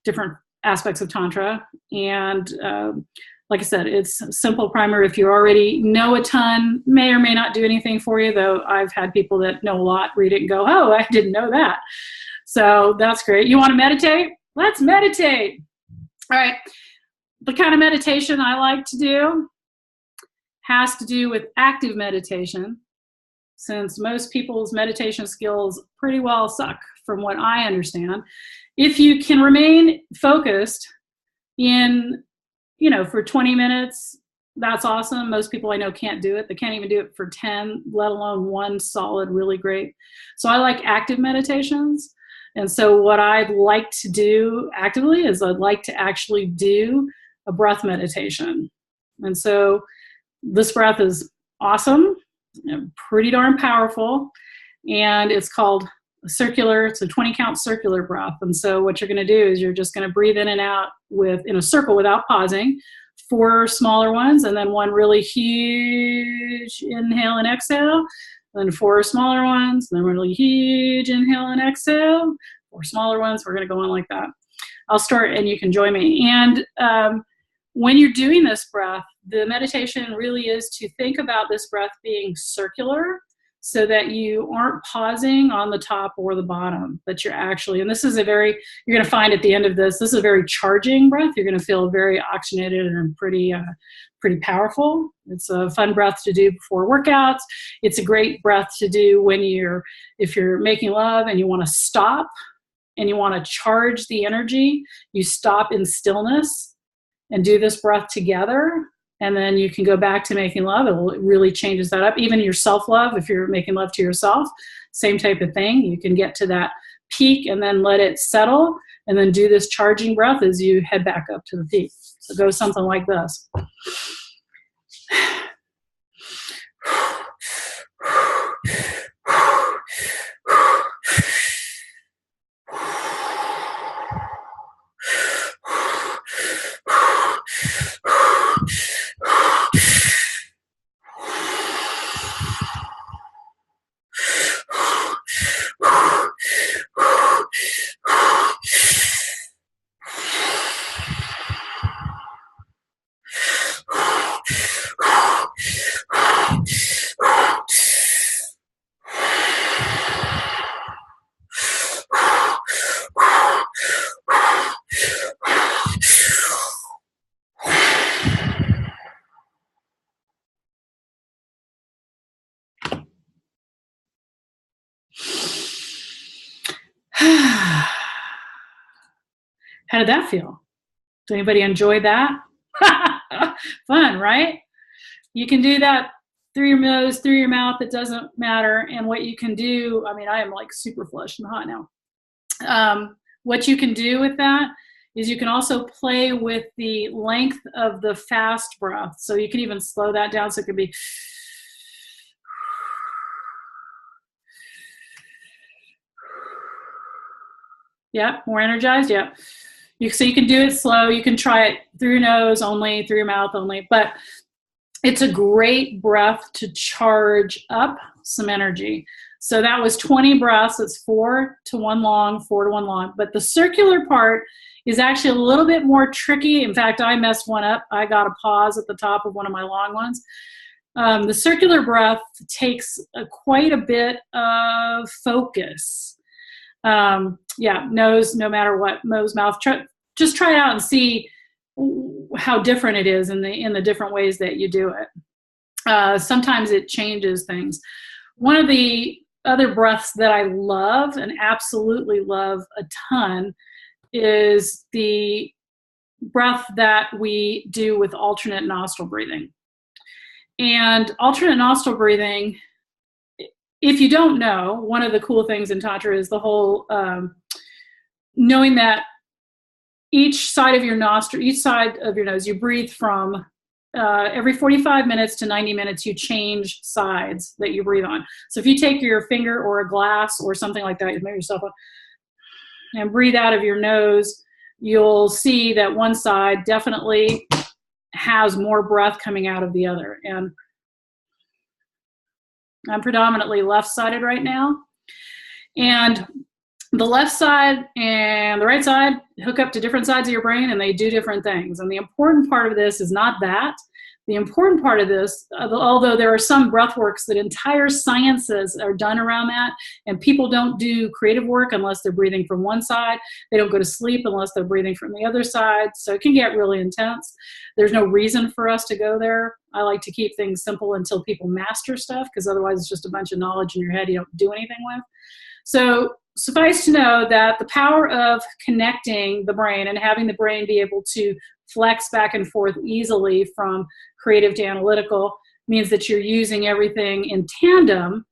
different aspects of Tantra. And like I said, it's a simple primer. If you already know a ton, may or may not do anything for you, though I've had people that know a lot read it and go, oh, I didn't know that. So that's great. You want to meditate? Let's meditate. All right. The kind of meditation I like to do has to do with active meditation, since most people's meditation skills pretty well suck from what I understand. If you can remain focused in, for 20 minutes, that's awesome. Most people I know can't do it. They can't even do it for 10, let alone one solid, really great. So I like active meditations. And so what I'd like to do actively is I'd like to actually do a breath meditation. And so this breath is awesome, pretty darn powerful, and it's called it's a 20 count circular breath. And so what you're going to do is you're just going to breathe in and out in a circle without pausing, 4 smaller ones, and then 1 really huge inhale and exhale, then 4 smaller ones, and then really huge inhale and exhale, 4 smaller ones. We're going to go on like that. I'll start and you can join me. And when you're doing this breath, the meditation really is to think about this breath being circular, so that you aren't pausing on the top or the bottom, but you're actually, and this is you're going to find at the end of this is a very charging breath. You're going to feel very oxygenated and pretty powerful. It's a fun breath to do before workouts. It's a great breath to do if you're making love and you want to stop and you want to charge the energy. You stop in stillness and do this breath together. And then you can go back to making love. It really changes that up. Even your self-love, if you're making love to yourself, same type of thing. You can get to that peak and then let it settle, and then do this charging breath as you head back up to the peak. So go something like this. How did that feel? Did anybody enjoy that? Fun, right? You can do that through your nose, through your mouth, it doesn't matter. And what you can do, I mean, I am like super flushed and hot now. What you can do with that is you can also play with the length of the fast breath. So you can even slow that down. So it could be, yeah, more energized, yeah. So you can do it slow. You can try it through your nose only, through your mouth only, but it's a great breath to charge up some energy. So that was 20 breaths. It's 4 to 1 long, 4 to 1 long. But the circular part is actually a little bit more tricky. In fact, I messed one up. I got a pause at the top of one of my long ones. The circular breath takes quite a bit of focus. Yeah, nose, no matter what, nose, mouth. Just try it out and see how different it is in the different ways that you do it. Sometimes it changes things. One of the other breaths that I love and absolutely love a ton is the breath that we do with alternate nostril breathing. And alternate nostril breathing, if you don't know, one of the cool things in Tantra is the whole knowing that each side of your nostril, each side of your nose, you breathe from every 45 minutes to 90 minutes, you change sides that you breathe on. So if you take your finger or a glass or something like that, you make yourself up and breathe out of your nose, you'll see that one side definitely has more breath coming out of the other. And I'm predominantly left-sided right now. And the left side and the right side hook up to different sides of your brain and they do different things. And the important part of this is not that. The important part of this, although there are some breath works that entire sciences are done around that, and people don't do creative work unless they're breathing from one side. They don't go to sleep unless they're breathing from the other side. So it can get really intense. There's no reason for us to go there. I like to keep things simple until people master stuff, because otherwise it's just a bunch of knowledge in your head you don't do anything with. So suffice to know that the power of connecting the brain and having the brain be able to flex back and forth easily from creative to analytical means that you're using everything in tandem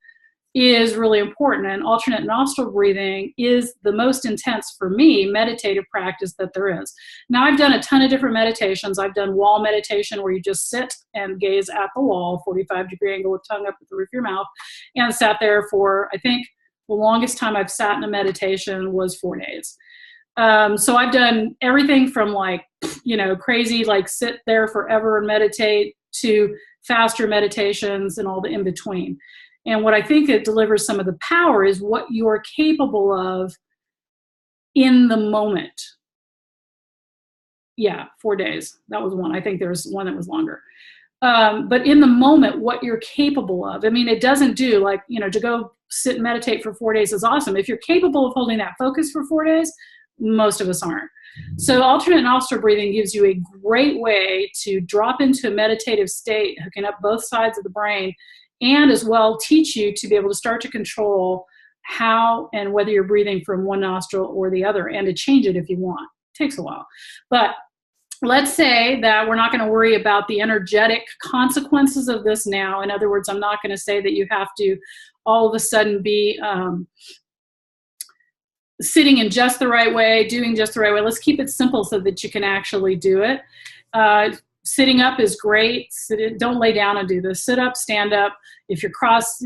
is really important. And alternate nostril breathing is the most intense, for me, meditative practice that there is. Now, I've done a ton of different meditations. I've done wall meditation where you just sit and gaze at the wall, 45-degree angle with tongue up at the roof of your mouth, and sat there for, I think, the longest time I've sat in a meditation was 4 days. So I've done everything from like, crazy, like sit there forever and meditate, to faster meditations and all the in between. And what I think it delivers some of the power is what you're capable of in the moment. Yeah, 4 days. That was one. I think there was one that was longer. But in the moment, what you're capable of. I mean, it doesn't do like, to go sit and meditate for 4 days is awesome. If you're capable of holding that focus for 4 days, most of us aren't. So alternate nostril breathing gives you a great way to drop into a meditative state, hooking up both sides of the brain, and as well teach you to be able to start to control how and whether you're breathing from one nostril or the other, and to change it if you want. It takes a while. But let's say that we're not going to worry about the energetic consequences of this now. In other words, I'm not going to say that you have to all of a sudden be sitting in just the right way, doing just the right way. Let's keep it simple so that you can actually do it. Sitting up is great. Don't lay down and do this. Sit up, stand up. If you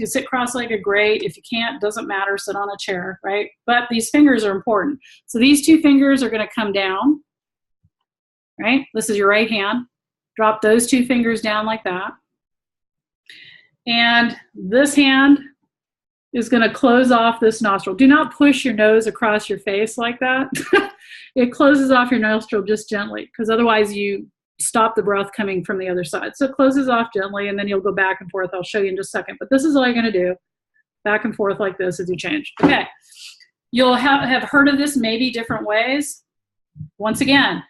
sit cross-legged, great. If you can't, doesn't matter. Sit on a chair, right? But these fingers are important. So these two fingers are going to come down, right? This is your right hand. Drop those two fingers down like that. And this hand is going to close off this nostril. Do not push your nose across your face like that. It closes off your nostril just gently, because otherwise you stop the breath coming from the other side. So it closes off gently, and then you'll go back and forth. I'll show you in just a second. But this is all you're going to do, back and forth like this as you change. Okay. You'll have heard of this maybe different ways. Once again,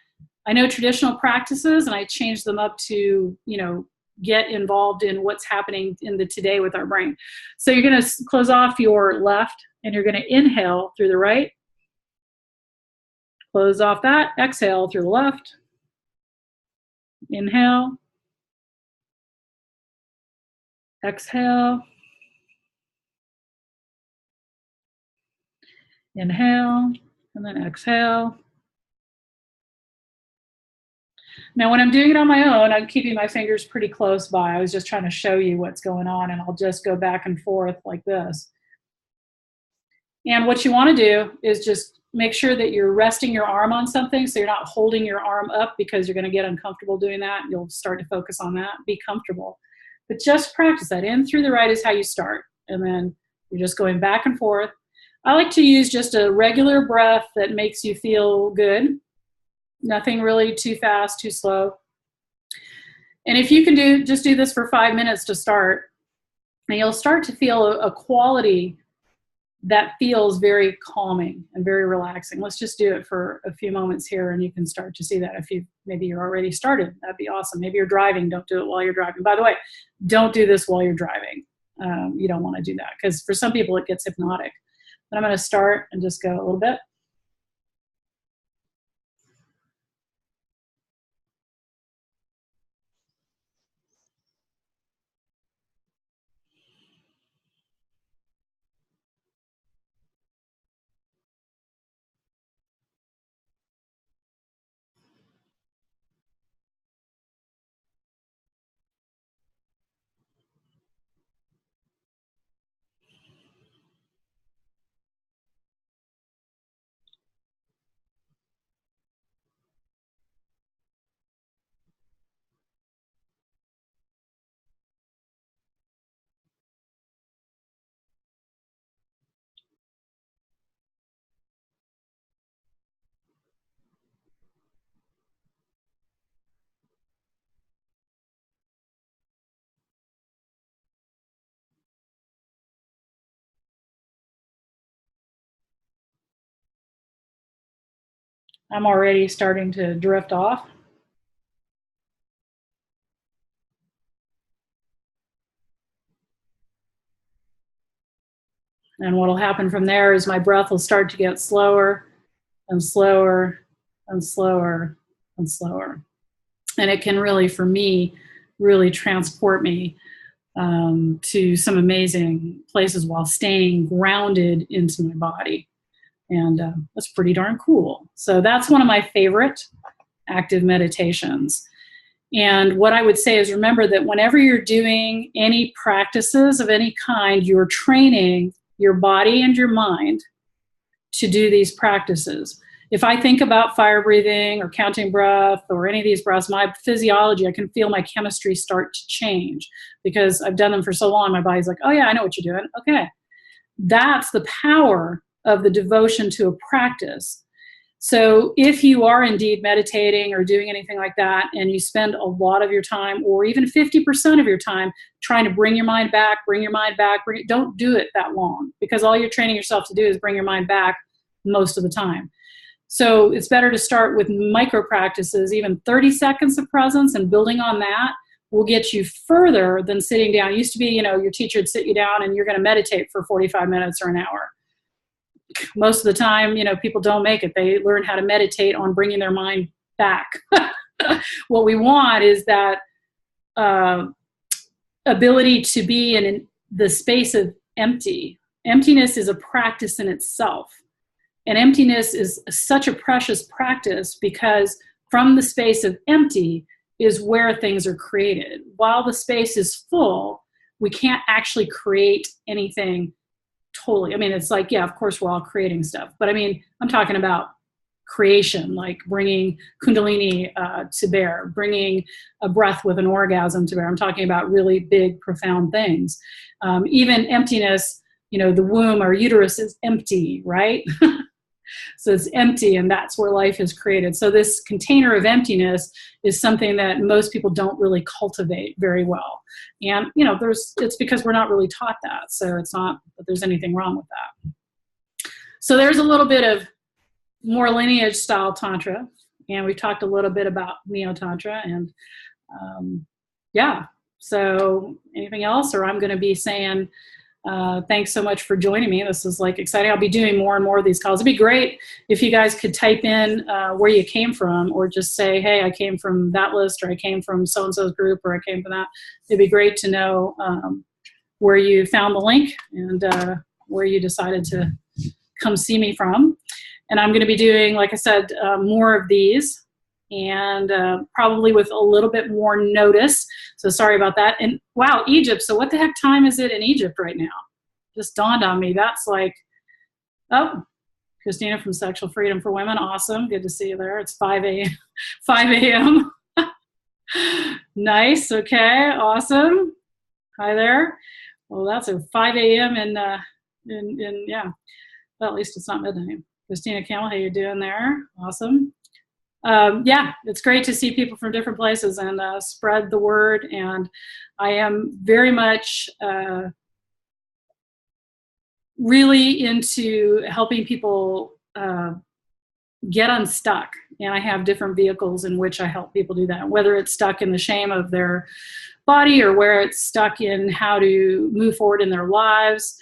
I know traditional practices, and I change them up to, get involved in what's happening in the today with our brain. So you're going to close off your left, and you're going to inhale through the right. Close off that. Exhale through the left. Inhale, exhale, inhale, and then exhale. Now, when I'm doing it on my own, I'm keeping my fingers pretty close by. I was just trying to show you what's going on, and I'll just go back and forth like this. And what you want to do is just make sure that you're resting your arm on something, so you're not holding your arm up, because you're going to get uncomfortable doing that. You'll start to focus on that. Be comfortable. But just practice that. In through the right is how you start. And then you're just going back and forth. I like to use just a regular breath that makes you feel good. Nothing really too fast, too slow. And if you can just do this for 5 minutes to start, and you'll start to feel a quality that feels very calming and very relaxing. Let's just do it for a few moments here, and you can start to see that. If maybe you're already started, that'd be awesome. Maybe you're driving, don't do it while you're driving. By the way, don't do this while you're driving. You don't want to do that, because for some people it gets hypnotic. But I'm going to start and just go a little bit. I'm already starting to drift off. And what will happen from there is my breath will start to get slower and slower and slower and slower. And it can really, for me, really transport me to some amazing places while staying grounded into my body. And that's pretty darn cool. So that's one of my favorite active meditations. And what I would say is, remember that whenever you're doing any practices of any kind, you're training your body and your mind to do these practices. If I think about fire breathing or counting breath or any of these breaths, my physiology, I can feel my chemistry start to change, because I've done them for so long. My body's like, oh yeah, I know what you're doing. Okay. That's the power of the devotion to a practice. So if you are indeed meditating or doing anything like that, and you spend a lot of your time, or even 50% of your time, trying to bring your mind back, don't do it that long, because all you're training yourself to do is bring your mind back most of the time. So it's better to start with micro practices. Even 30 seconds of presence and building on that will get you further than sitting down. It used to be, your teacher would sit you down and you're going to meditate for 45 minutes or an hour. Most of the time, people don't make it. They learn how to meditate on bringing their mind back. What we want is that ability to be in the space of empty. Emptiness is a practice in itself. And emptiness is such a precious practice, because from the space of empty is where things are created. While the space is full, we can't actually create anything totally. I mean, it's like, yeah, of course we're all creating stuff. But I mean, I'm talking about creation, like bringing Kundalini to bear, bringing a breath with an orgasm to bear. I'm talking about really big, profound things. Even emptiness, the womb or uterus is empty, right? So it's empty, and that's where life is created. So this container of emptiness is something that most people don't really cultivate very well. And, it's because we're not really taught that. So it's not that there's anything wrong with that. So there's a little bit of more lineage style Tantra. And we've talked a little bit about Neo-Tantra. And yeah, so anything else? Or I'm going to be saying Thanks so much for joining me. This is like exciting. I'll be doing more and more of these calls. It'd be great if you guys could type in where you came from, or just say, hey, I came from that list, or I came from so-and-so's group, or I came from that. It'd be great to know where you found the link and where you decided to come see me from. And I'm going to be doing, like I said, more of these, and probably with a little bit more notice. So sorry about that. And wow, Egypt. So what the heck time is it in Egypt right now? Just dawned on me. That's like, oh, Christina from Sexual Freedom for Women. Awesome. Good to see you there. It's 5 a.m. 5 a.m. Nice. Okay. Awesome. Hi there. Well, that's a 5 a.m. in yeah. Well, at least it's not midnight. Christina Campbell, how you doing there? Awesome. Yeah, it's great to see people from different places and spread the word. And I am very much really into helping people get unstuck. And I have different vehicles in which I help people do that, whether it's stuck in the shame of their body or where it's stuck in how to move forward in their lives.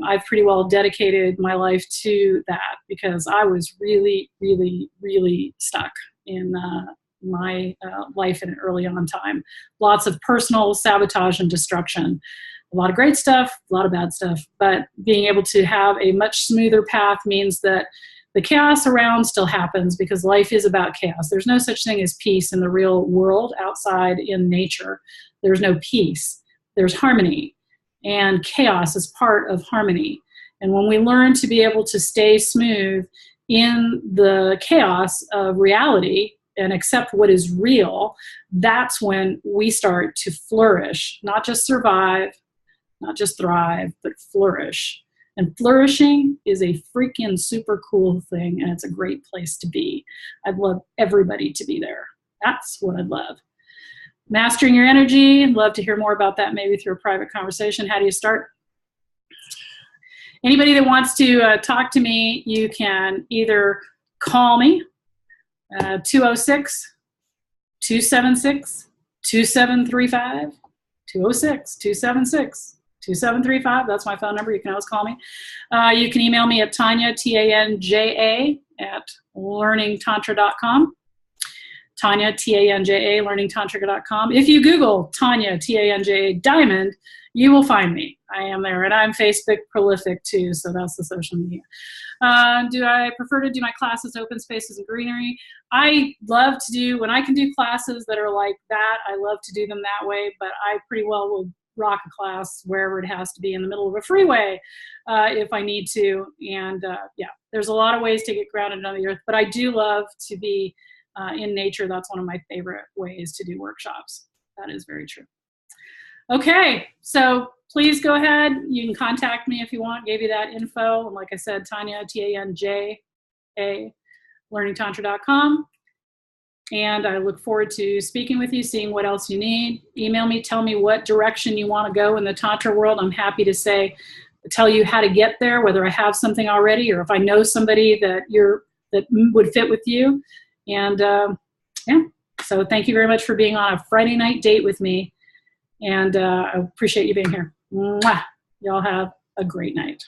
I've pretty well dedicated my life to that because I was really, really, really stuck in my life in an early on time. Lots of personal sabotage and destruction. A lot of great stuff, a lot of bad stuff, but being able to have a much smoother path means that the chaos around still happens because life is about chaos. There's no such thing as peace in the real world outside in nature. There's no peace. There's harmony. And chaos is part of harmony. And when we learn to be able to stay smooth in the chaos of reality and accept what is real, that's when we start to flourish, not just survive, not just thrive, but flourish. And flourishing is a freaking super cool thing, and it's a great place to be. I'd love everybody to be there. That's what I'd love. Mastering your energy. Love to hear more about that, maybe through a private conversation. How do you start? Anybody that wants to talk to me, you can either call me, 206-276-2735, 206-276-2735. That's my phone number. You can always call me. You can email me at Tanya, Tanja, at learningtantra.com. Tanya, Tanja, learningtantra.com. If you Google Tanya, Tanja, Diamond, you will find me. I am there. And I'm Facebook prolific too, so that's the social media. Do I prefer to do my classes, open spaces, and greenery? I love to do, when I can do classes that are like that, I love to do them that way, but I pretty well will rock a class wherever it has to be in the middle of a freeway if I need to. And yeah, there's a lot of ways to get grounded on the earth, but I do love to be in nature. That's one of my favorite ways to do workshops. That is very true. Okay, so please go ahead. You can contact me if you want. Gave you that info. And like I said, Tanya, Tanja, learningtantra.com. And I look forward to speaking with you, seeing what else you need. Email me, tell me what direction you want to go in the Tantra world. I'm happy to tell you how to get there, whether I have something already or if I know somebody that would fit with you. And yeah, so thank you very much for being on a Friday night date with me. And I appreciate you being here. Mwah. Y'all have a great night.